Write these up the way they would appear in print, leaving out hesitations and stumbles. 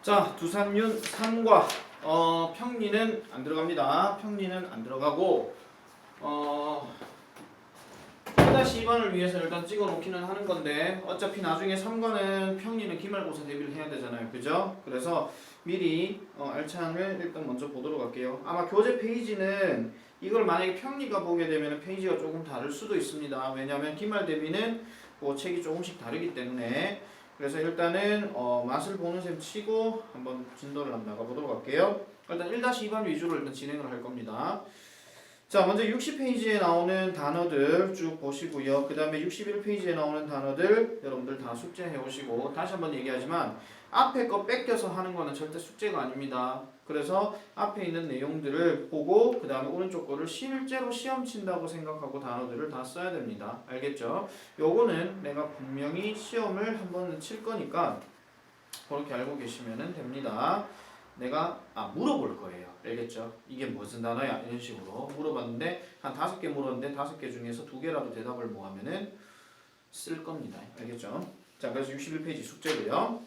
자, 두산윤 3과 평리는 안 들어갑니다. 평리는 안 들어가고 1-2번을 위해서 일단 찍어 놓기는 하는 건데 어차피 나중에 3과는 평리는 기말고사 대비를 해야 되잖아요. 그죠? 그래서 미리 알찬을 일단 먼저 보도록 할게요. 아마 교재 페이지는 이걸 만약에 평리가 보게 되면 페이지가 조금 다를 수도 있습니다. 왜냐하면 기말 대비는 그 책이 조금씩 다르기 때문에. 그래서 일단은 맛을 보는 셈 치고 한번 진도를 한번 나가보도록 할게요. 일단 1-2번 위주로 일단 진행을 할 겁니다. 자, 먼저 60페이지에 나오는 단어들 쭉 보시고요. 그 다음에 61페이지에 나오는 단어들 여러분들 다 숙제해 오시고, 다시 한번 얘기하지만 앞에 거 뺏겨서 하는 거는 절대 숙제가 아닙니다. 그래서 앞에 있는 내용들을 보고 그 다음에 오른쪽 거를 실제로 시험 친다고 생각하고 단어들을 다 써야 됩니다. 알겠죠? 요거는 내가 분명히 시험을 한 번은 칠 거니까 그렇게 알고 계시면 됩니다. 내가 물어볼 거예요. 알겠죠? 이게 무슨 단어야? 이런 식으로 물어봤는데 한 5개 물었는데 5개 중에서 2개라도 대답을 뭐 하면은 쓸 겁니다. 알겠죠? 자, 그래서 61페이지 숙제고요.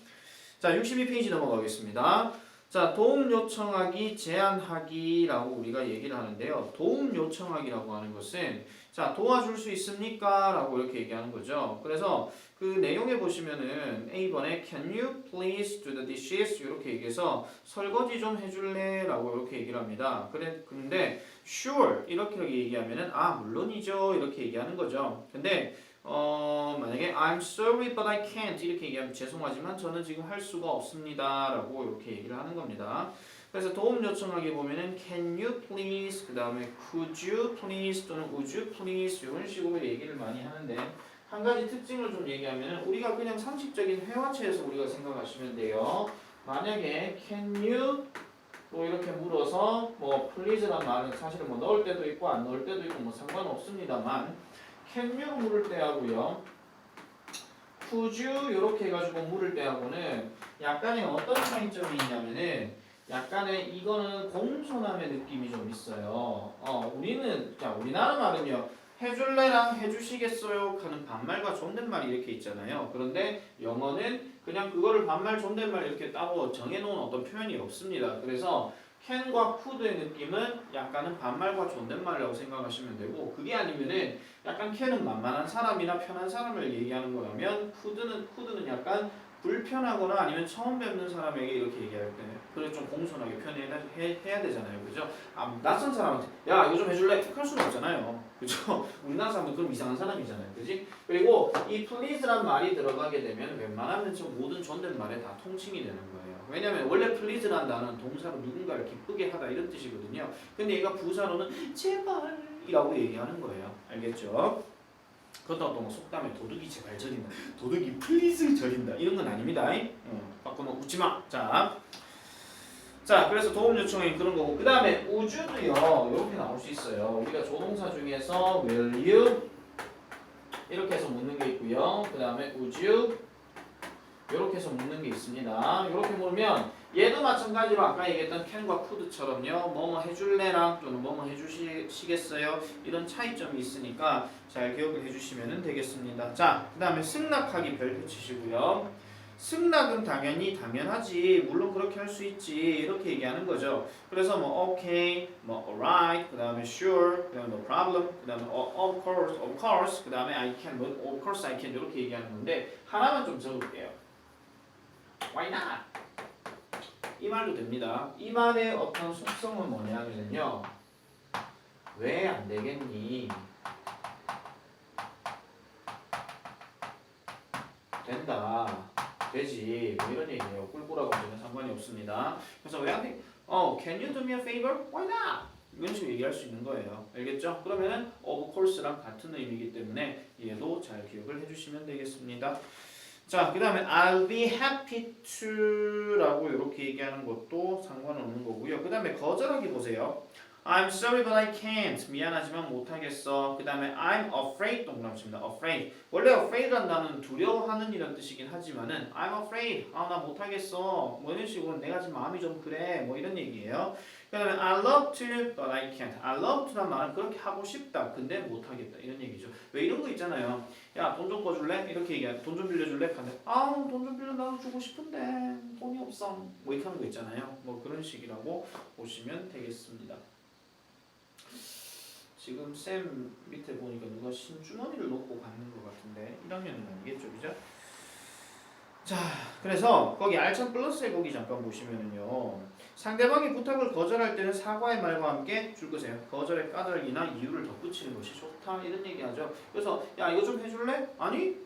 자, 62페이지 넘어가겠습니다. 자, 도움 요청하기, 제안하기라고 우리가 얘기를 하는데요. 도움 요청하기라고 하는 것은 자, 도와줄 수 있습니까? 라고 이렇게 얘기하는 거죠. 그래서 그 내용에 보시면은 A번에 Can you please do the dishes? 이렇게 얘기해서 설거지 좀 해줄래? 라고 이렇게 얘기를 합니다. 근데 sure 이렇게 얘기하면은 물론이죠 이렇게 얘기하는 거죠. 근데 만약에 I'm sorry but I can't 이렇게 얘기하면 죄송하지만 저는 지금 할 수가 없습니다 라고 이렇게 얘기를 하는 겁니다. 그래서 도움 요청하기 보면은 can you please 그 다음에 could you please 또는 would you please 이런 식으로 얘기를 많이 하는데 한 가지 특징을 좀 얘기하면 우리가 그냥 상식적인 회화체에서 우리가 생각하시면 돼요. 만약에 can you 뭐 이렇게 물어서 뭐 please란 말은 사실은 뭐 넣을 때도 있고 안 넣을 때도 있고 뭐 상관없습니다만 can you 물을 때하고요 could you 이렇게 해가지고 물을 때하고는 약간의 어떤 차이점이 있냐면은 약간의 이거는 공손함의 느낌이 좀 있어요. 우리는 자 우리나라 말은요 해줄래랑 해주시겠어요 하는 반말과 존댓말이 이렇게 있잖아요. 그런데 영어는 그냥 그거를 반말 존댓말 이렇게 따로 정해놓은 어떤 표현이 없습니다. 그래서 can과 could의 느낌은 약간은 반말과 존댓말이라고 생각하시면 되고, 그게 아니면은 약간 can은 만만한 사람이나 편한 사람을 얘기하는 거라면 could는 약간 불편하거나 아니면 처음 뵙는 사람에게 이렇게 얘기할 때 그래 좀 공손하게 표현해야 되잖아요. 그죠? 낯선 사람한테 야 이거 좀 해줄래? 그럴 수는 없잖아요. 그죠? 우리나라 사람은 그럼 이상한 사람이잖아요. 그지? 그리고 이 please란 말이 들어가게 되면 웬만하면 모든 존댓말에 다 통칭이 되는 거예요. 왜냐면 원래 please란 단어는 동사로 누군가를 기쁘게 하다 이런 뜻이거든요. 근데 얘가 부사로는 제발이라고 얘기하는 거예요. 알겠죠? 그렇다고 또 속담에 도둑이 제발 저린다, 도둑이 플리즈 저린다 이런 건 아닙니다. 바꾸면 웃지마. 자 그래서 도움 요청이 그런 거고, 그 다음에 우주도요 이렇게 나올 수 있어요. 우리가 조동사 중에서 will you 이렇게 해서 묻는 게 있고요. 그 다음에 would you 이렇게 해서 묻는 게 있습니다. 이렇게 물으면 얘도 마찬가지로 아까 얘기했던 can과 could처럼요 뭐뭐 해줄래랑 또는 뭐뭐 해주시겠어요 이런 차이점이 있으니까 잘 기억을 해주시면 되겠습니다. 자 그 다음에 승낙하기 별표 치시고요. 승낙은 당연하지 물론 그렇게 할 수 있지 이렇게 얘기하는 거죠. 그래서 뭐 okay, 뭐 alright, 그 다음에 sure, 그 다음에 no problem, 그 다음에 of course, 그 다음에 I can, of course I can 이렇게 얘기하는 건데 하나만 좀 적을게요. Why not? 이 말도 됩니다. 이 말의 어떤 속성은 뭐냐면요. 왜 안 되겠니? 된다. 되지. 뭐 이런 얘기예요. 꿀꿀하고 전혀 상관이 없습니다. 그래서 왜 안 돼? Can you do me a favor? Why not? 이런 식으로 얘기할 수 있는 거예요. 알겠죠? 그러면은 of course랑 같은 의미이기 때문에 얘도 잘 기억을 해주시면 되겠습니다. 자, 그 다음에 I'll be happy to 라고 이렇게 얘기하는 것도 상관없는 거고요. 그 다음에 거절하기 보세요. I'm sorry but I can't. 미안하지만 못하겠어. 그 다음에 I'm afraid 동그라미입니다. afraid. 원래 afraid란 단어는 두려워하는 이런 뜻이긴 하지만은 I'm afraid. 나 못하겠어. 뭐 이런 식으로 내가 지금 마음이 좀 그래. 뭐 이런 얘기예요. 그 다음에 I love to but I can't. I love to란 말은 그렇게 하고 싶다. 근데 못하겠다. 이런 얘기죠. 왜 이런 거 있잖아요. 야, 돈 좀 꺼줄래? 이렇게 얘기해. 돈 좀 빌려줄래? 근데 돈 좀 빌려 나도 주고 싶은데 돈이 없어. 뭐 이렇게 하는 거 있잖아요. 뭐 그런 식이라고 보시면 되겠습니다. 지금 쌤 밑에 보니까 누가 신주머니를 놓고 가는 것 같은데 1학년은 아니겠죠, 그죠? 자, 그래서 거기 알찬 플러스의 거기 잠깐 보시면은요. 상대방이 부탁을 거절할 때는 사과의 말과 함께 줄 것이에요. 거절의 까닭이나 이유를 덧붙이는 것이 좋다 이런 얘기하죠. 그래서 야 이거 좀 해줄래? 아니?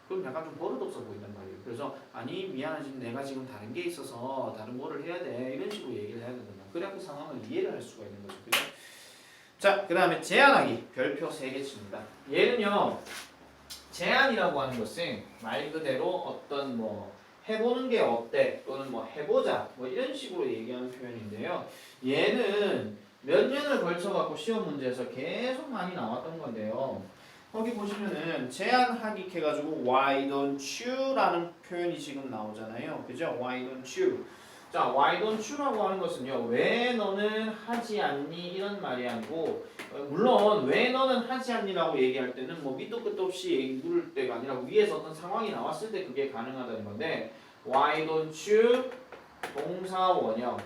그럼 약간 좀 버릇없어 보인단 말이에요. 그래서 아니 미안하지 내가 지금 다른 게 있어서 다른 거를 해야 돼 이런 식으로 얘기를 해야 된다. 그래야 그 상황을 이해를 할 수가 있는 거죠. 그죠? 자, 그 다음에 제안하기 별표 3개 칩니다. 얘는요 제안이라고 하는 것은 말 그대로 어떤 뭐 해보는 게 어때 또는 뭐 해보자 뭐 이런 식으로 얘기하는 표현인데요. 얘는 몇 년을 걸쳐 갖고 시험 문제에서 계속 많이 나왔던 건데요. 거기 보시면은 제안하기 해가지고 why don't you라는 표현이 지금 나오잖아요. 그죠? why don't you. 자, why don't you라고 하는 것은요. 왜 너는 하지 않니? 이런 말이 아니고 물론 왜 너는 하지 않니라고 얘기할 때는 뭐 밑도 끝도 없이 얘기 물을 때가 아니라 위에서 어떤 상황이 나왔을 때 그게 가능하다는 건데 why don't you 동사 원형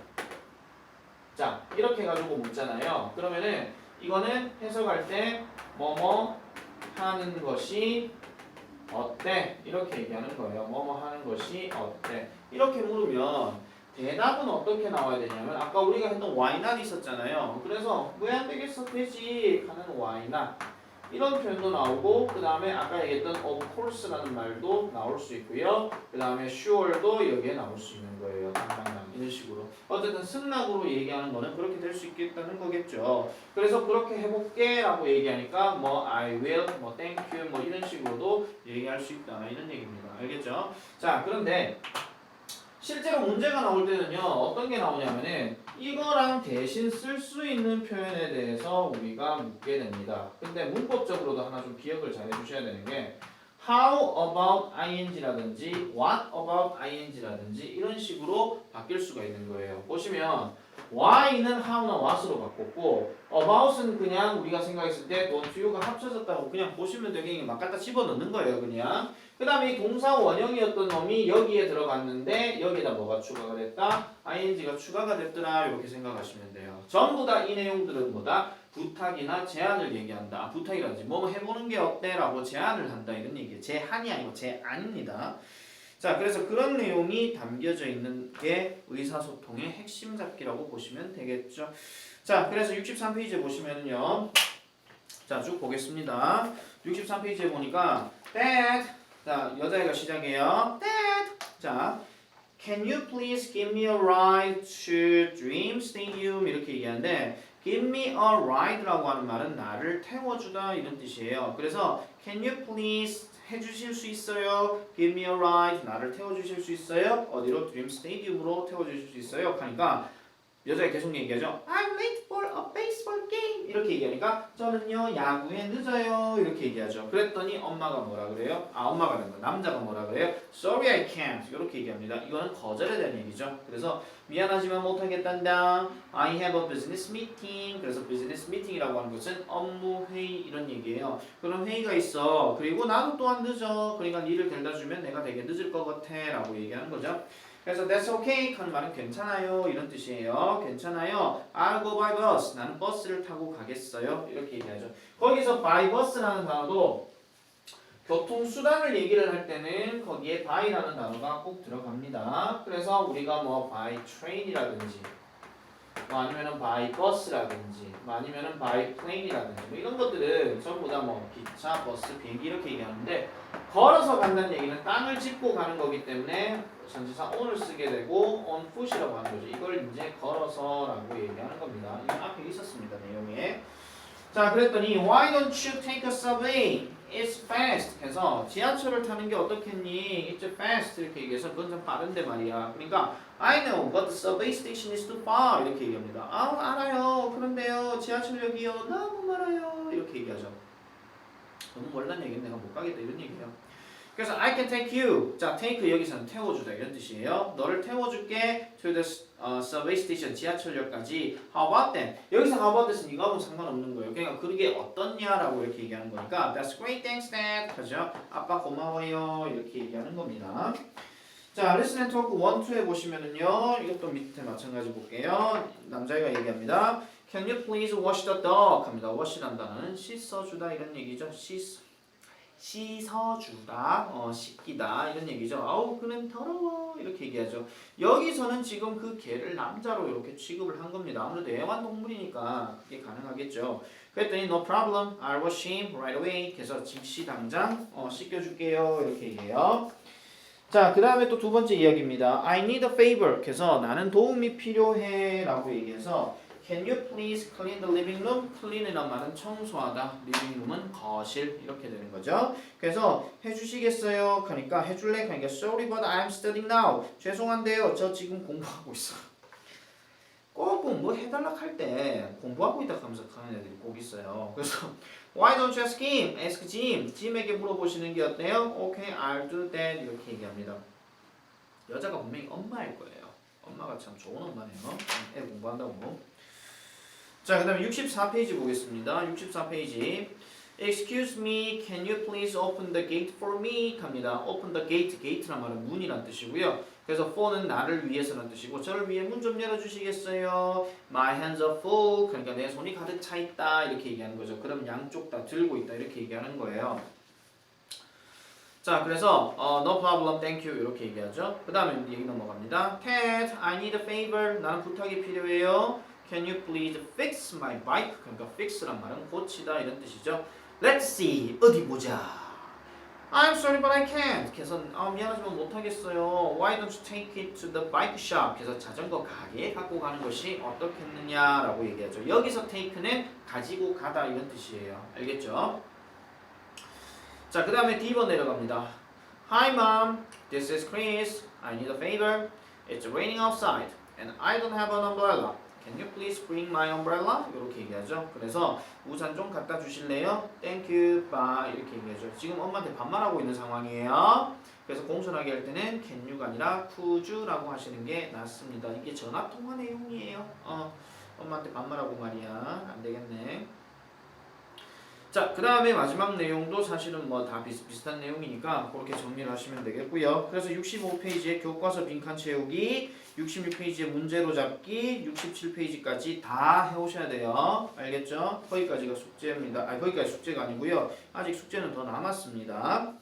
자 이렇게 해가지고 묻잖아요. 그러면은 이거는 해석할 때 뭐뭐 하는 것이 어때? 이렇게 얘기하는 거예요. 뭐뭐 하는 것이 어때? 이렇게 물으면 대답은 어떻게 나와야 되냐면 아까 우리가 했던 why not 있었잖아요. 그래서 왜 안 되겠어? 되지 하는 why not 이런 표현도 나오고 그 다음에 아까 얘기했던 of course라는 말도 나올 수 있고요. 그 다음에 sure도 여기에 나올 수 있는 거예요. 당당당 이런 식으로 어쨌든 승낙으로 얘기하는 거는 그렇게 될 수 있겠다는 거겠죠. 그래서 그렇게 해볼게 라고 얘기하니까 뭐 I will, 뭐 thank you 뭐 이런 식으로도 얘기할 수 있다 이런 얘기입니다. 알겠죠? 자 그런데 실제로 문제가 나올 때는요 어떤 게 나오냐면은 이거랑 대신 쓸 수 있는 표현에 대해서 우리가 묻게 됩니다. 근데 문법적으로도 하나 좀 기억을 잘 해주셔야 되는 게 how about ing라든지 what about ing라든지 이런 식으로 바뀔 수가 있는 거예요. 보시면 why는 how나 what으로 바꿨고 about은 그냥 우리가 생각했을 때 don't you가 합쳐졌다고 그냥 보시면 되게 막 갖다 집어넣는 거예요 그냥. 그 다음에 이 동사 원형이었던 놈이 여기에 들어갔는데 여기에다 뭐가 추가가 됐다? ing가 추가가 됐더라 이렇게 생각하시면 돼요. 전부 다 이 내용들은 뭐다? 부탁이나 제안을 얘기한다. 부탁이라든지 뭐 해보는 게 어때? 라고 제안을 한다 이런 얘기예요. 제안이 아니고 제안입니다. 자 그래서 그런 내용이 담겨져 있는 게 의사소통의 핵심 잡기라고 보시면 되겠죠. 자 그래서 63페이지에 보시면은요. 자 쭉 보겠습니다. 63페이지에 보니까 Dad 자 여자애가 시작해요. Dad 자 Can you please give me a ride to Dream Stadium 이렇게 얘기하는데 Give me a ride라고 하는 말은 나를 태워주다 이런 뜻이에요. 그래서 Can you please 해주실 수 있어요? Give me a ride 나를 태워주실 수 있어요? 어디로? Dream Stadium으로 태워주실 수 있어요? 하니까 여자가 계속 얘기하죠. I'm late for a baseball game 이렇게 얘기하니까 저는요 야구에 늦어요 이렇게 얘기하죠. 그랬더니 엄마가 뭐라 그래요? 엄마가 아니라 남자가 뭐라 그래요? Sorry I can't 이렇게 얘기합니다. 이거는 거절에 대한 얘기죠. 그래서 미안하지만 못하겠단다. I have a business meeting 그래서 business meeting이라고 하는 것은 업무 회의 이런 얘기예요. 그런 회의가 있어. 그리고 나도 또한 늦어. 그러니까 니를 데려다 주면 내가 되게 늦을 것 같아 라고 얘기하는 거죠. 그래서 that's okay 하는 말은 괜찮아요 이런 뜻이에요. 괜찮아요. I'll go by bus. 나는 버스를 타고 가겠어요. 이렇게 얘기하죠. 거기서 by bus라는 단어도 교통수단을 얘기를 할 때는 거기에 by라는 단어가 꼭 들어갑니다. 그래서 우리가 뭐 by train이라든지 뭐 아니면은 by bus라든지 뭐 아니면은 by plane이라든지 뭐 이런 것들은 전부 다 뭐 기차, 버스, 비행기 이렇게 얘기하는데 걸어서 간다는 얘기는 땅을 짚고 가는 거기 때문에 전치사 on을 쓰게 되고 on foot이라고 하는 거죠. 이걸 이제 걸어서라고 얘기하는 겁니다. 이 앞에 있었습니다. 내용에. 자, 그랬더니 why don't you take a subway It's fast 해서 지하철을 타는 게 어떻겠니? It's fast 이렇게 얘기해서 그건 좀 빠른데 말이야. 그러니까 I know but the subway station is too far 이렇게 얘기합니다. 아 알아요. 그런데요 지하철역이요 너무 멀어요 이렇게 얘기하죠. 너무 멀다는 얘기는 내가 못 가겠다 이런 얘기예요. 그래서 I can take you. 자, take 여기서는 태워주다 이런 뜻이에요. 너를 태워줄게 to the subway station 지하철역까지. How about then? 여기서 how about that은 이거하고 상관없는 거예요. 그러니까 그게 어떻냐라고 이렇게 얘기하는 거니까 That's great, thanks, Dad. 그죠? 아빠 고마워요 이렇게 얘기하는 겁니다. 자, listen and talk 1, 2 해보시면은요. 이것도 밑에 마찬가지 볼게요. 남자애가 얘기합니다. Can you please wash the dog? 합니다. wash란 단어는 씻어주다 이런 얘기죠. 씻어주다, 씻기다 이런 얘기죠. 아우 그는 더러워 이렇게 얘기하죠. 여기서는 지금 그 개를 남자로 이렇게 취급을 한 겁니다. 아무래도 애완동물이니까 그게 가능하겠죠. 그랬더니 no problem, I'll wash him right away. 그래서 즉시 당장 씻겨줄게요 이렇게 얘기해요. 자, 그 다음에 또 두 번째 이야기입니다. I need a favor. 그래서 나는 도움이 필요해 라고 얘기해서 Can you please clean the living room? clean이란 말은 청소하다, living room은 거실 이렇게 되는 거죠. 그래서 해주시겠어요? 그러니까 해줄래? 그러니까 sorry but I'm studying now. 죄송한데요, 저 지금 공부하고 있어요. 꼭 공부해달라 할 때 공부하고 있다 하면서 가는 애들이 꼭 있어요. 그래서 Why don't you ask him? Ask Jim. Jim에게 물어보시는 게 어때요? Okay, I'll do that. 이렇게 얘기합니다. 여자가 분명히 엄마일 거예요. 엄마가 참 좋은 엄마네요. 애 공부한다고. 자, 그 다음에 64페이지 보겠습니다. 64페이지. Excuse me, can you please open the gate for me? 갑니다. Open the gate, gate란 말은 문이란 뜻이고요. 그래서 for는 나를 위해서란 뜻이고 저를 위해 문 좀 열어주시겠어요? My hands are full. 그러니까 내 손이 가득 차 있다 이렇게 얘기하는 거죠. 그럼 양쪽 다 들고 있다 이렇게 얘기하는 거예요. 자, 그래서 no problem, thank you 이렇게 얘기하죠. 그 다음에 얘기 넘어갑니다. Ted, I need a favor. 나는 부탁이 필요해요. Can you please fix my bike? 그러니까 fix란 말은 고치다 이런 뜻이죠. Let's see. 어디 보자. I'm sorry but I can't. 그래서 미안하지만 못하겠어요. Why don't you take it to the bike shop? 그래서 자전거 가게에 갖고 가는 것이 어떻겠느냐라고 얘기하죠. 여기서 take는 가지고 가다 이런 뜻이에요. 알겠죠? 자, 그 다음에 D번 내려갑니다. Hi mom, this is Chris. I need a favor. It's raining outside and I don't have an umbrella. Can you please bring my umbrella? 이렇게 얘기하죠. 그래서 우산 좀 갖다 주실래요? Thank you, bye 이렇게 얘기하죠. 지금 엄마한테 반말하고 있는 상황이에요. 그래서 공손하게 할 때는 can you가 아니라 could you라고 하시는 게 낫습니다. 이게 전화 통화 내용이에요. 엄마한테 반말하고 말이야. 안 되겠네. 자, 그 다음에 마지막 내용도 사실은 뭐 다 비슷비슷한 내용이니까 그렇게 정리를 하시면 되겠고요. 그래서 65페이지에 교과서 빈칸 채우기, 66페이지에 문제로 잡기, 67페이지까지 다 해오셔야 돼요. 알겠죠? 거기까지가 숙제입니다. 거기까지 숙제가 아니고요. 아직 숙제는 더 남았습니다.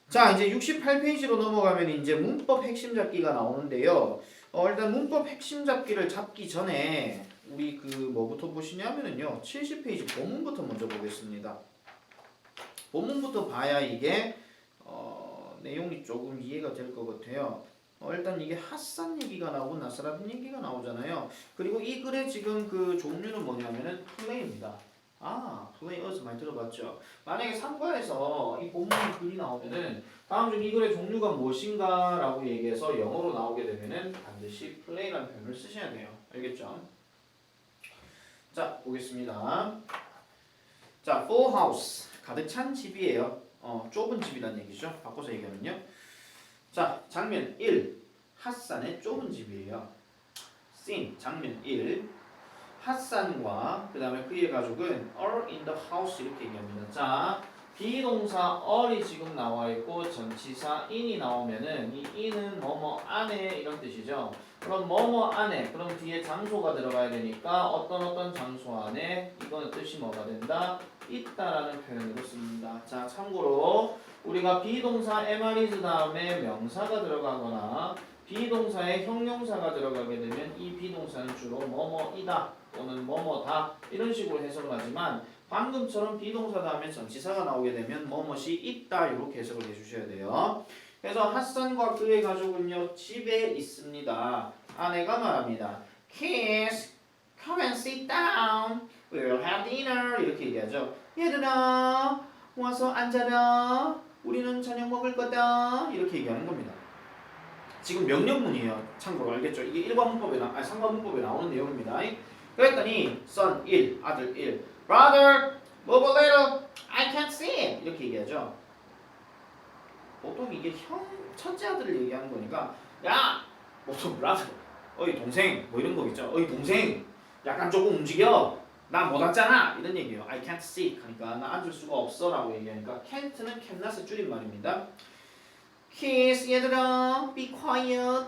자, 이제 68페이지로 넘어가면 이제 문법 핵심 잡기가 나오는데요. 일단 문법 핵심 잡기를 잡기 전에 우리 뭐부터 보시냐면은요. 70페이지 본문부터 먼저 보겠습니다. 본문부터 봐야 이게 내용이 조금 이해가 될 것 같아요. 일단 이게 핫산 얘기가 나오고 나사라딘 얘기가 나오잖아요. 그리고 이 글의 지금 그 종류는 뭐냐면은 플레이입니다. 플레이 어디서 많이 들어봤죠? 만약에 3과에서 이 본문 글이 나오면은 다음 중 이 글의 종류가 무엇인가 라고 얘기해서 영어로 나오게 되면은 반드시 플레이라는 표현을 쓰셔야 돼요. 알겠죠? 자, 보겠습니다. 자, full house. 가득 찬 집이에요. 좁은 집이란 얘기죠. 바꿔서 얘기하면요. 자, 장면 1. 핫산의 좁은 집이에요. scene. 장면 1. 핫산과 그 다음에 그의 가족은 are in the house 이렇게 얘기합니다. 자, 비동사 are이 지금 나와 있고 전치사 in이 나오면은 이 in은 뭐뭐 안에 이런 뜻이죠. 그럼 뭐뭐 안에, 그럼 뒤에 장소가 들어가야 되니까 어떤 장소 안에 이거는 뜻이 뭐가 된다? 있다라는 표현으로 씁니다. 자, 참고로 우리가 비동사 MRIs 다음에 명사가 들어가거나 비동사에 형용사가 들어가게 되면 이 비동사는 주로 뭐뭐이다 또는 뭐뭐다 이런 식으로 해석을 하지만 방금처럼 비동사 다음에 전치사가 나오게 되면 뭐뭐이 있다 이렇게 해석을 해주셔야 돼요. 그래서 핫산과 그의 가족은요 집에 있습니다. 아내가 말합니다. Kids, come and sit down. We'll have dinner. 이렇게 얘기하죠. 얘들아, 와서 앉아라. 우리는 저녁 먹을 거다. 이렇게 얘기하는 겁니다. 지금 명령문이에요. 참고로 알겠죠? 이게 3번 문법에 나오는 내용입니다. 그랬더니 son 1, 아들 1, brother, move a little, I can't see it. 이렇게 얘기하죠. 보통 이게 첫째 아들을 얘기하는 거니까 야! 보통 brother, 어이 동생, 뭐 이런 거겠죠. 어이 동생, 약간 조금 움직여. 나 못 앉잖아. 이런 얘기예요. I can't sit 하니까 나 앉을 수가 없어 라고 얘기하니까 can't는 cannot의 줄임말입니다. Kiss, 얘들아, be quiet.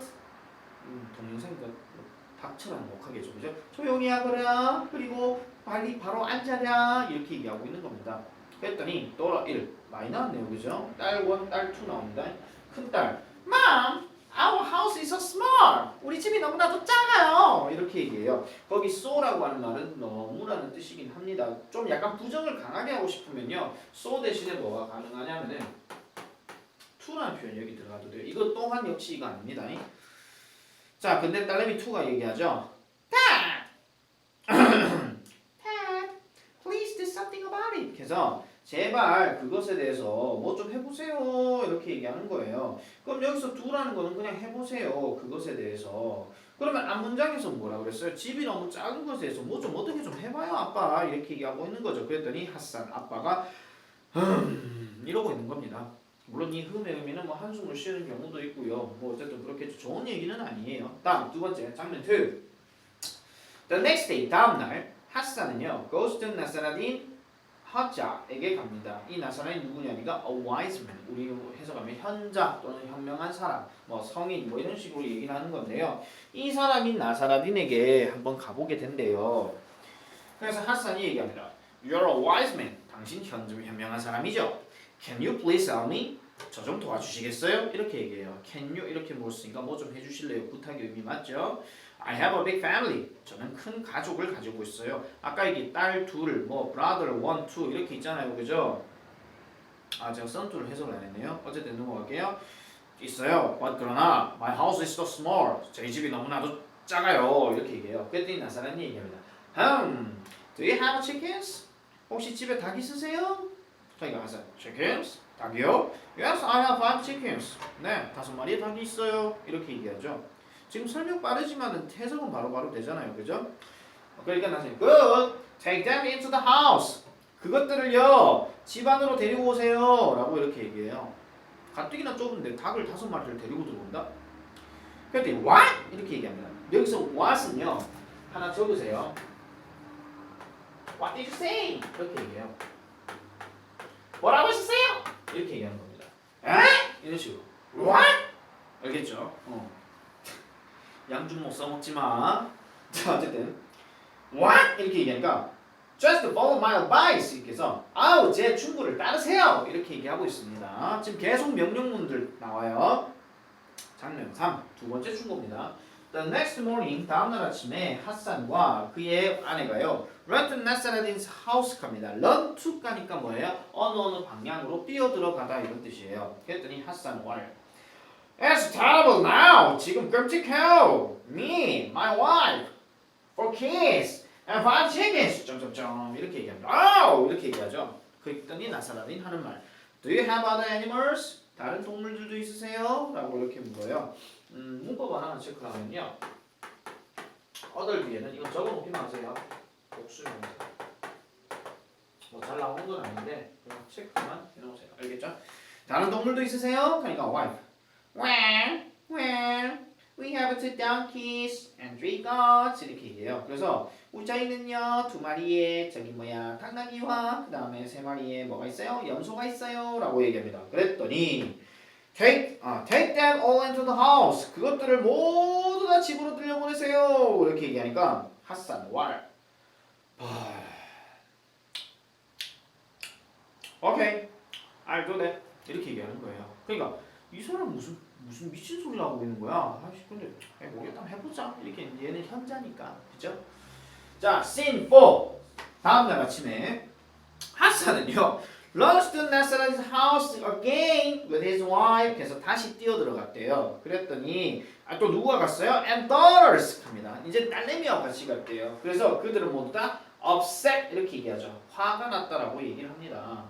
동영상이니까 닥쳐라는 욕하겠죠, 그죠? 조용히 하거라. 그리고 빨리 바로 앉아라. 이렇게 얘기하고 있는 겁니다. 그랬더니 또라 1 많이 나왔네요, 그죠? 딸 1, 딸 2 나옵니다. 큰 딸, Mom, our house is so small. 우리 집이 너무나도 작아요. 이렇게 얘기해요. 거기 so라고 하는 말은 너무라는 뜻이긴 합니다. 좀 약간 부정을 강하게 하고 싶으면요, so 대신에 뭐가 가능하냐면은 to라는 표현이 여기 들어가도 돼요. 이거 또한 역시 이거 아닙니다. 자, 근데 딸내미 2가 얘기하죠. Dad, Dad, please do something about it. 그래서 제발 그것에 대해서 뭐 좀 해보세요. 이렇게 얘기하는 거예요. 그럼 여기서 do라는 거는 그냥 해보세요. 그것에 대해서. 그러면 앞문장에서 뭐라 그랬어요? 집이 너무 작은 것에 대해서 뭐 좀 어떻게 좀 해봐요, 아빠. 이렇게 얘기하고 있는 거죠. 그랬더니 하산 아빠가 이러고 있는 겁니다. 물론 이 흠의 의미는 뭐 한숨을 쉬는 경우도 있고요. 뭐 어쨌든 그렇겠죠. 좋은 얘기는 아니에요. 다음 두 번째 장면 2. The next day 다음 날 하산은요 goes to 나사라딘 하자에게 갑니다. 이 나사라딘 누구냐니까 a wise man. 우리 해석하면 현자 또는 현명한 사람, 뭐 성인 뭐 이런 식으로 얘기를 하는 건데요. 이 사람인 나사라딘에게 한번 가보게 된대요. 그래서 하산이 얘기합니다. You're a wise man. 당신 현명한 사람이죠. Can you please help me? 저 좀 도와주시겠어요? 이렇게 얘기해요. Can you 이렇게 물었으니까 뭐 좀 해주실래요? 부탁의 의미 맞죠? I have a big family. 저는 큰 가족을 가지고 있어요. 아까 이게 딸 둘, 뭐 brother one, two 이렇게 있잖아요, 그죠? 아, 제가 son to를 해석을 안 했네요. 어쨌든 넘어갈게요. 있어요. But 그러나 my house is so small. 저희 집이 너무나도 작아요. 이렇게 얘기해요. 그랬더니 나사란이 얘기합니다. Do you have chickens? 혹시 집에 닭 있으세요? 저희가 가서 chickens? 닭이요? Yes, I have 5 chickens. 네, 5마리의 닭이 있어요. 이렇게 얘기하죠. 지금 설명 빠르지만 해석은 바로바로 되잖아요, 그죠? 그러니까 나중에 good, take them into the house. 그것들을요 집 안으로 데리고 오세요.라고 이렇게 얘기해요. 가뜩이나 좁은데 닭을 5마리를 데리고 들어온다? 그랬더니 what? 이렇게 얘기합니다. 여기서 what은요 하나 적으세요. What did you say? 이렇게 얘기해요. 뭐라고 하셨어요? 이렇게 얘기하는 겁니다. 에? 이런 식으로. What? 알겠죠? 양중 못 써먹지 마. 자, 어쨌든 What? 이렇게 얘기하니까 Just follow my advice. 이렇게 해서 아우 제 충고를 따르세요. 이렇게 얘기하고 있습니다. 지금 계속 명령문들 나와요. 장면 3. 두 번째 충고입니다. The next morning, 다음날 아침에 하산과 그의 아내가요 run to 나사라딘's house 갑니다. run to 가니까 뭐예요? 어느 방향으로 뛰어들어가다 이런 뜻이에요. 그랬더니 하산 왈 It's terrible now. 지금 끔찍해요. Me, my wife, 4 kids, and 5 chickens. 점점점 이렇게 얘기합니다. 아우 이렇게 얘기하죠. 그랬더니 나사라딘 하는 말 Do you have other animals? 다른 동물들도 있으세요? 라고 이렇게 물어요. 문법 하나 체크하면요. other 뒤에는 이거 적어놓기 마세요. 복수용. 뭐 잘 나오는 건 아닌데 그냥 체크만 해놓으세요. 알겠죠? 다른 동물도 있으세요? 그러니까 wife. Well, we have 2 donkeys and 3 goats 이렇게 얘기해요. 그래서 우리 저희는요 2마리의 저기 뭐야 당나귀와 그 다음에 3마리의 뭐가 있어요? 염소가 있어요 라고 얘기합니다. 그랬더니 take them all into the house. 그것들을 모두 다 집으로 들여보내세요. 이렇게 얘기하니까 하산 왈 오케이 I'll do that. 이렇게 얘기하는 거예요. 그러니까 이 사람 무슨 미친 소리 하고 있는 거야. 아씨 근데 모르겠다 해보자. 이렇게 얘는 현자니까 그죠? 자 scene 4 다음날 아침에 하산은요 runs to Nasarad's house again with his wife. 그래서 다시 뛰어 들어갔대요. 그랬더니 또 누구가 갔어요? And daughters 갑니다. 이제 딸내미와 같이 갔대요. 그래서 그들은 모두 다 upset 이렇게 얘기하죠. 화가 났다라고 얘기를 합니다.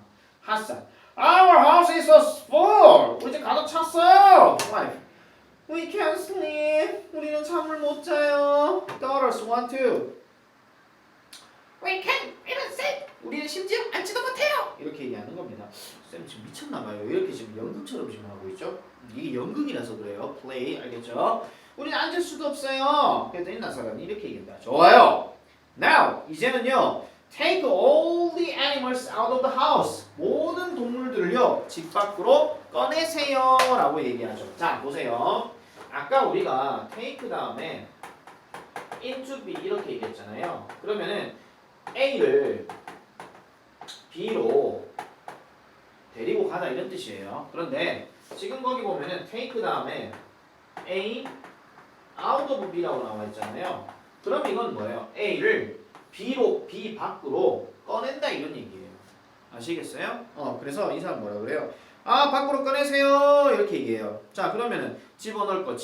핫산. Our house is so full. 우리 집 가득 찼어요. Wife. We can't sleep. 우리는 잠을 못 자요. Daughters want to. We can't even sleep. 우리는 심지어 앉지도 못해요. 이렇게 얘기하는 겁니다. 쌤 지금 미쳤나봐요. 이렇게 지금 연극처럼 지금 하고 있죠. 이게 연극이라서 그래요. Play 알겠죠? 우리는 앉을 수도 없어요. 그랬더니 나사람이 이렇게 얘기한다. 좋아요. Now 이제는요. Take all the animals out of the house. 모든 동물들을요 집 밖으로 꺼내세요 라고 얘기하죠. 자 보세요. 아까 우리가 take 다음에 into B 이렇게 얘기했잖아요. 그러면은 A를 B로 데리고 가자 이런 뜻이에요. 그런데 지금 거기 보면은 take 다음에 A out of B라고 나와 있잖아요. 그럼 이건 뭐예요? A를 B로 B 밖으로 꺼낸다 이런 얘기예요. 아시겠어요? 그래서 이 사람 뭐라 그래요? 아 밖으로 꺼내세요 이렇게 얘기해요. 자 그러면은 집어넣고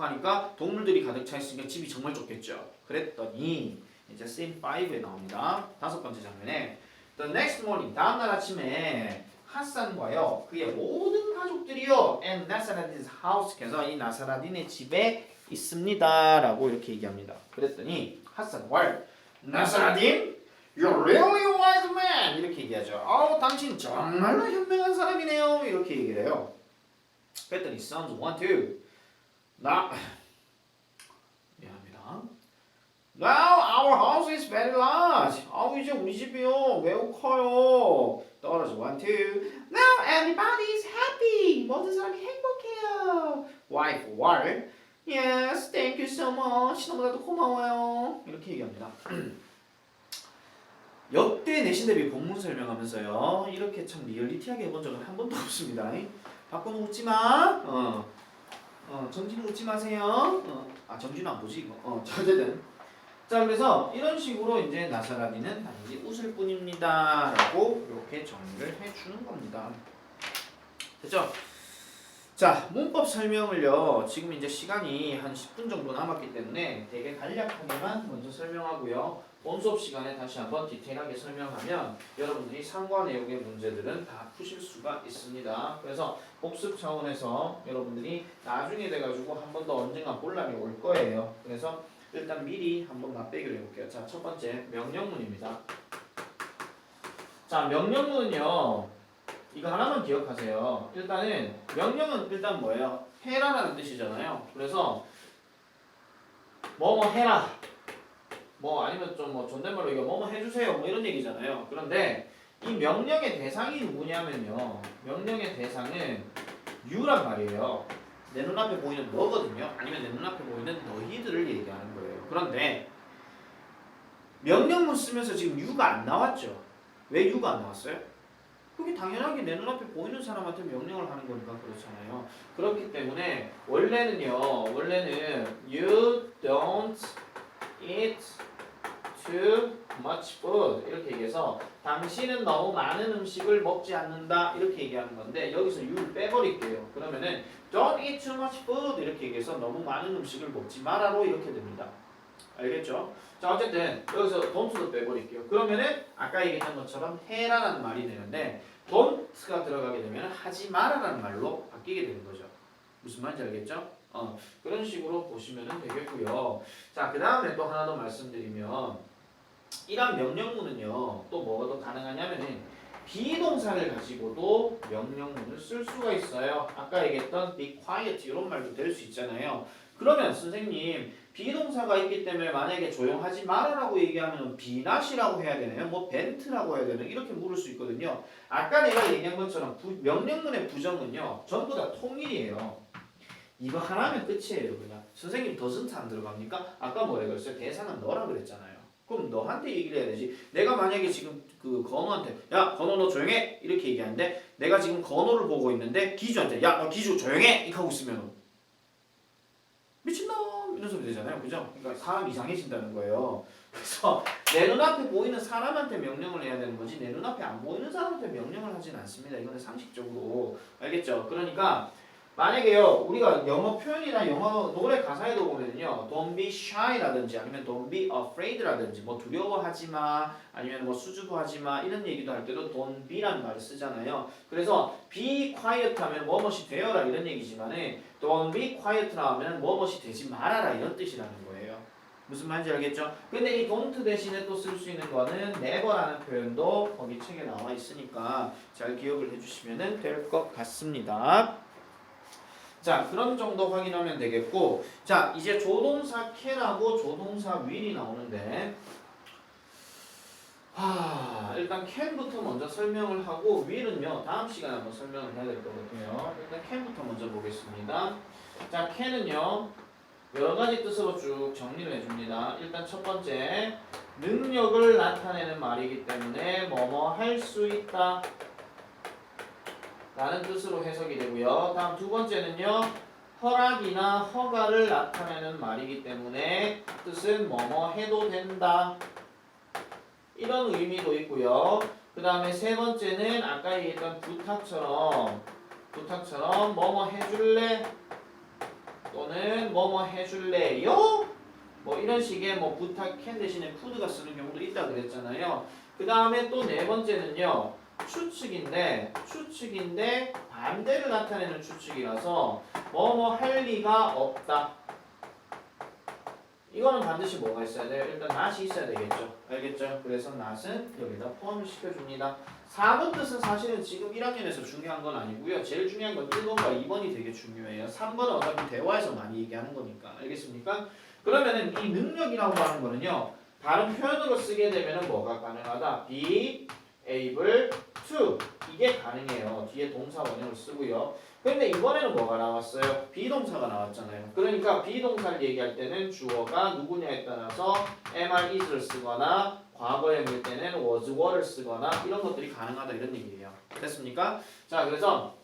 하니까 동물들이 가득 차 있으니까 집이 정말 좁겠죠. 그랬더니 이제 scene 5에 나옵니다. 5번째 장면에 The next morning 다음날 아침에 핫산과요 그의 모든 가족들이요 and 나사라딘's house 그래서 이 나사라딘의 집에 있습니다 라고 이렇게 얘기합니다. 그랬더니 핫산 왈 나사라딘 You're really a wise man 이렇게 얘기하죠. 당신 정말로 현명한 사람이네요 이렇게 얘기를 해요. 그랬더니 sons want to 미안합니다. Now our house is very large. 이제 우리 집이요 매우 커요. Daughters want to. Now everybody is happy. 모든 사람이 행복해요. Wife 왈 Yes, thank you so much. 너무나도 고마워요. 이렇게 얘기합니다. 역대 내신 대비 본문 설명하면서요. 이렇게 참 리얼리티하게 해본 적은 한 번도 없습니다. 바꾸는 웃지 마. 정진우 웃지 마세요. 정진우 안 보지 이거. 어쨌든. 자 그래서 이런 식으로 이제 나사라디는 단지 웃을 뿐입니다라고 이렇게 정리를 해주는 겁니다. 됐죠? 자 문법 설명을요 지금 이제 시간이 한 10분 정도 남았기 때문에 되게 간략하게만 먼저 설명하고요 본 수업 시간에 다시 한번 디테일하게 설명하면 여러분들이 상과 내용의 문제들은 다 푸실 수가 있습니다. 그래서 복습 차원에서 여러분들이 나중에 돼가지고 한 번 더 언젠가 본람이 올 거예요. 그래서 일단 미리 한번 맛배기를 해볼게요. 자 첫 번째 명령문입니다. 자 명령문은요 이거 하나만 기억하세요. 일단은 명령은 일단 뭐예요? 해라라는 뜻이잖아요. 그래서 뭐뭐 해라. 아니면 좀 존댓말로 이거 뭐뭐 해주세요. 이런 얘기잖아요. 그런데 이 명령의 대상이 누구냐면요. 명령의 대상은 you란 말이에요. 내 눈앞에 보이는 너거든요. 아니면 내 눈앞에 보이는 너희들을 얘기하는 거예요. 그런데 명령문 쓰면서 지금 you가 안 나왔죠. 왜 you가 안 나왔어요? 그게 당연하게 내 눈앞에 보이는 사람한테 명령을 하는 거니까 그렇잖아요. 그렇기 때문에 원래는 you don't eat too much food 이렇게 얘기해서 당신은 너무 많은 음식을 먹지 않는다 이렇게 얘기하는 건데 여기서 you를 빼버릴게요. 그러면은 don't eat too much food 이렇게 얘기해서 너무 많은 음식을 먹지 마라로 이렇게 됩니다. 알겠죠? 자 어쨌든 여기서 don't도 빼버릴게요. 그러면은 아까 얘기했던 것처럼 해라라는 말이 되는데 don't가 들어가게 되면 하지 마라라는 말로 바뀌게 되는 거죠. 무슨 말인지 알겠죠? 그런 식으로 보시면 되겠고요. 자 그 다음에 또 하나 더 말씀드리면 이런 명령문은요 또 뭐가 더 가능하냐면은 비동사를 가지고도 명령문을 쓸 수가 있어요. 아까 얘기했던 be quiet 이런 말도 될 수 있잖아요. 그러면 선생님 비동사가 있기 때문에 만약에 조용하지 말아라고 얘기하면 be not이라고 해야 되나요? ben트라고 해야 되나요? 이렇게 물을 수 있거든요. 아까 내가 얘기한 것처럼 명령문의 부정은요 전부 다 통일이에요. 이거 하나면 끝이에요. 그냥 선생님 doesn't 안 들어갑니까? 아까 뭐라고 했어요? 대상은 너라 그랬잖아요. 그럼 너한테 얘기를 해야 되지. 내가 만약에 지금 그 건우한테 야 건우 너 조용해 이렇게 얘기하는데 내가 지금 건우를 보고 있는데 기주한테 야 너 기주 조용해 이렇게 하고 있으면 미친놈 이런 소리 되잖아요. 그죠? 그러니까 사람 이상해진다는 거예요. 그래서 내 눈앞에 보이는 사람한테 명령을 해야 되는 거지 내 눈앞에 안 보이는 사람한테 명령을 하진 않습니다. 이거는 상식적으로 알겠죠? 그러니까 만약에요 우리가 영어 표현이나 영어 노래 가사에도 보면요 don't be shy라든지 아니면 don't be afraid라든지 뭐 두려워하지 마 아니면 뭐 수줍어하지 마 이런 얘기도 할 때도 don't be라는 말을 쓰잖아요. 그래서 be quiet 하면 뭐뭇이 되어라 이런 얘기지만은 don't be quiet라 하면 뭐뭇이 되지 말아라 이런 뜻이라는 거예요. 무슨 말인지 알겠죠? 근데 이 don't 대신에 또 쓸 수 있는 거는 never라는 표현도 거기 책에 나와 있으니까 잘 기억을 해주시면 될 것 같습니다. 자, 그런 정도 확인하면 되겠고, 자, 이제 조동사 can하고 조동사 will이 나오는데, 일단 can부터 먼저 설명을 하고 will은요 다음 시간에 한번 설명을 해야 될 거거든요. 일단 can부터 먼저 보겠습니다. 자, can은요 여러 가지 뜻으로 쭉 정리를 해줍니다. 일단 첫 번째, 능력을 나타내는 말이기 때문에 뭐뭐 할 수 있다 라는 뜻으로 해석이 되고요. 다음 두 번째는요. 허락이나 허가를 나타내는 말이기 때문에 뜻은 뭐뭐 해도 된다. 이런 의미도 있고요. 그 다음에 세 번째는 아까 얘기했던 부탁처럼 뭐뭐 해줄래? 또는 뭐뭐 해줄래요? 뭐 이런 식의 뭐 부탁 can 대신에 could가 쓰는 경우도 있다 그랬잖아요. 그 다음에 또 네 번째는요. 추측인데 반대를 나타내는 추측이라서 뭐뭐 할 리가 없다. 이거는 반드시 뭐가 있어야 돼요? 일단 not이 있어야 되겠죠. 알겠죠? 그래서 not은 여기다 포함을 시켜줍니다. 4번 뜻은 사실은 지금 1학년에서 중요한 건 아니고요. 제일 중요한 건 1번과 2번이 되게 중요해요. 3번은 어차피 대화에서 많이 얘기하는 거니까. 알겠습니까? 그러면은 이 능력이라고 하는 거는요. 다른 표현으로 쓰게 되면은 뭐가 가능하다? be able to 이게 가능해요. 뒤에 동사 원형을 쓰고요. 근데 이번에는 뭐가 나왔어요? 비동사가 나왔잖아요. 그러니까 비동사를 얘기할 때는 주어가 누구냐에 따라서 am, is를 쓰거나 과거형일 때는 was, were를 쓰거나 이런 것들이 가능하다 이런 얘기예요. 됐습니까? 자, 그래서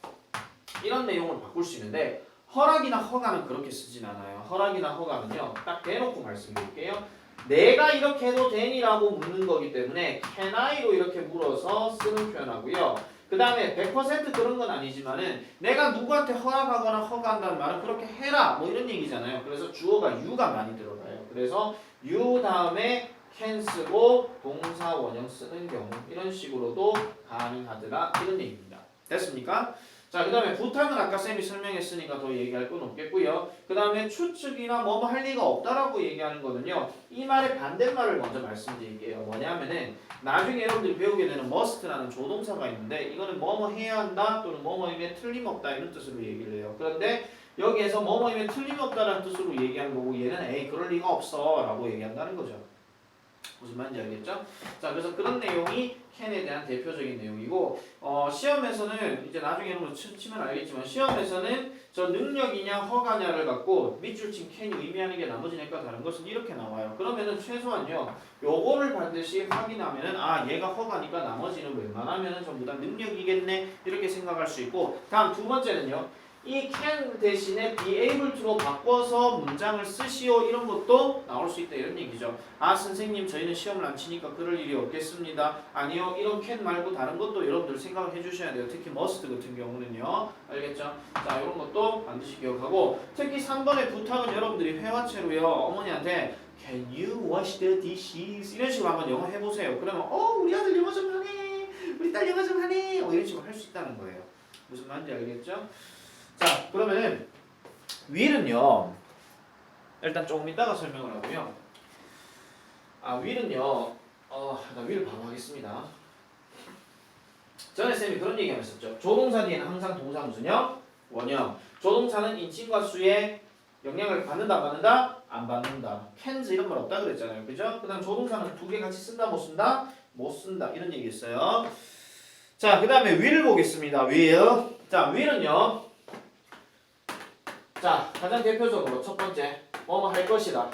이런 내용을 바꿀 수 있는데 허락이나 허가는 그렇게 쓰진 않아요. 허락이나 허가는요. 딱 대놓고 말씀드릴게요. 내가 이렇게 해도 되니라고 묻는 거기 때문에 can I로 이렇게 물어서 쓰는 표현하고요. 그 다음에 100% 그런 건 아니지만은 내가 누구한테 허락하거나 허가한다는 말은 그렇게 해라 뭐 이런 얘기잖아요. 그래서 주어가 you가 많이 들어가요. 그래서 you 다음에 can 쓰고 동사 원형 쓰는 경우 이런 식으로도 가능하더라 이런 얘기입니다. 됐습니까? 자, 그 다음에 부탁은 아까 쌤이 설명했으니까 더 얘기할 건 없겠고요. 그 다음에 추측이나 뭐뭐 할 리가 없다라고 얘기하는 거는요. 이 말의 반대말을 먼저 말씀드릴게요. 뭐냐면은 나중에 여러분들이 배우게 되는 must라는 조동사가 있는데 이거는 뭐뭐 해야 한다 또는 뭐뭐임에 틀림없다 이런 뜻으로 얘기를 해요. 그런데 여기에서 뭐뭐임에 틀림없다라는 뜻으로 얘기하는 거고 얘는 에이 그럴 리가 없어 라고 얘기한다는 거죠. 무슨 말인지 알겠죠? 자, 그래서 그런 내용이 can에 대한 대표적인 내용이고 시험에서는 이제 나중에 여러분 치면 알겠지만 시험에서는 저 능력이냐 허가냐를 갖고 밑줄 친 can이 의미하는 게 나머지 넷과 다른 것은 이렇게 나와요. 그러면은 최소한요 요거를 반드시 확인하면은 아 얘가 허가니까 나머지는 웬만하면은 전부 다 능력이겠네 이렇게 생각할 수 있고 다음 두 번째는요 이 can 대신에 be able to로 바꿔서 문장을 쓰시오 이런 것도 나올 수 있다 이런 얘기죠. 아 선생님 저희는 시험을 안 치니까 그럴 일이 없겠습니다. 아니요 이런 can 말고 다른 것도 여러분들 생각을 해주셔야 돼요. 특히 must 같은 경우는요. 알겠죠? 자 이런 것도 반드시 기억하고 특히 3번의 부탁은 여러분들이 회화체로요 어머니한테 Can you wash the dishes? 이런 식으로 한번 영어 해보세요. 그러면 우리 아들 영어 좀 하네 우리 딸 영어 좀 하네 이런 식으로 할 수 있다는 거예요. 무슨 말인지 알겠죠? 자 그러면은 will은요 일단 조금 이따가 설명을 하고요. will은요 나 will 바로 하겠습니다. 전에 쌤이 그런 얘기 했었죠. 조동사 뒤에는 항상 동사 무슨형? 원형. 조동사는 인칭과 수에 영향을 받는다 안 받는다? 안 받는다. cans 이런 말 없다 그랬잖아요. 그죠? 그 다음 조동사는 두 개 같이 쓴다 못 쓴다? 못 쓴다 이런 얘기 했어요. 자 그 다음에 will 보겠습니다. will. 자 will은요 자 가장 대표적으로 첫 번째 뭐뭐 할 것이다.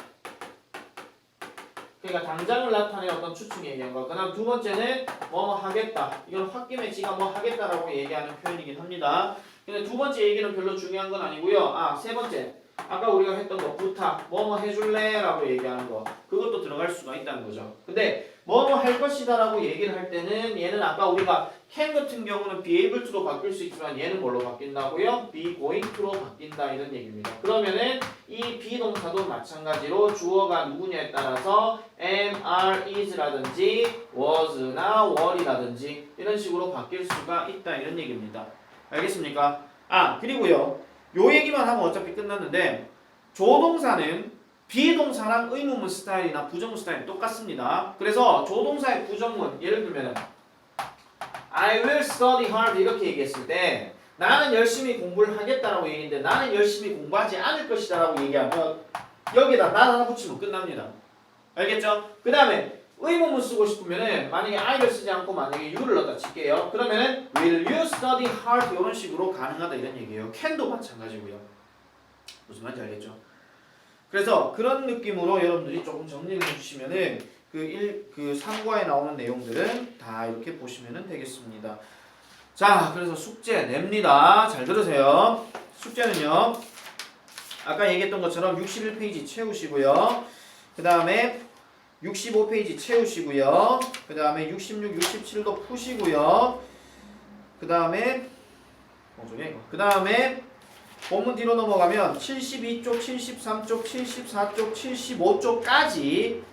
그러니까 당장을 나타내는 어떤 추측에 의한 거. 그 다음 두 번째는 뭐뭐 하겠다. 이건 홧김에 지가 뭐 하겠다라고 얘기하는 표현이긴 합니다. 근데 두 번째 얘기는 별로 중요한 건 아니고요. 세 번째 아까 우리가 했던 거 부탁, 뭐뭐 해줄래? 라고 얘기하는 거 그것도 들어갈 수가 있다는 거죠. 근데 뭐뭐 할 것이다 라고 얘기를 할 때는 얘는 아까 우리가 can 같은 경우는 be able to로 바뀔 수 있지만 얘는 뭘로 바뀐다고요? be going to로 바뀐다 이런 얘기입니다. 그러면은 이 비동사도 마찬가지로 주어가 누구냐에 따라서 am, are, is라든지 was나 were이라든지 이런 식으로 바뀔 수가 있다 이런 얘기입니다. 알겠습니까? 아 그리고요 요 얘기만 하면 어차피 끝났는데 조동사는 비동사랑 의문문 스타일이나 부정문 스타일이 똑같습니다. 그래서 조동사의 부정문 예를 들면 I will study hard 이렇게 얘기했을 때 나는 열심히 공부를 하겠다라고 얘기했는데 나는 열심히 공부하지 않을 것이다 라고 얘기하면 여기다 나 하나 붙이면 끝납니다. 알겠죠? 그 다음에 의문문 쓰고 싶으면은 만약에 I를 쓰지 않고 만약에 you를 넣다 칠게요. 그러면은 will you study hard 이런 식으로 가능하다 이런 얘기예요. can도 마찬가지고요. 무슨 말인지 알겠죠? 그래서 그런 느낌으로 여러분들이 조금 정리를 해주시면은 그 3과에 나오는 내용들은 다 이렇게 보시면 되겠습니다. 자, 그래서 숙제 냅니다. 잘 들으세요. 숙제는요. 아까 얘기했던 것처럼 61페이지 채우시고요. 그 다음에 65페이지 채우시고요. 그 다음에 66, 67도 푸시고요. 그 다음에 본문 뒤로 넘어가면 72쪽, 73쪽, 74쪽, 75쪽까지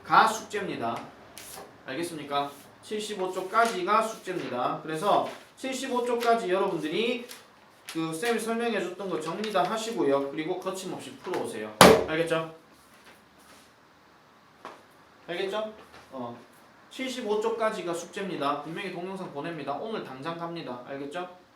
가 숙제입니다. 알겠습니까? 75쪽까지가 숙제입니다. 그래서 75쪽까지 여러분들이 그 쌤이 설명해줬던 거 정리 다 하시고요. 그리고 거침없이 풀어오세요. 알겠죠? 알겠죠? 75쪽까지가 숙제입니다. 분명히 동영상 보냅니다. 오늘 당장 갑니다. 알겠죠?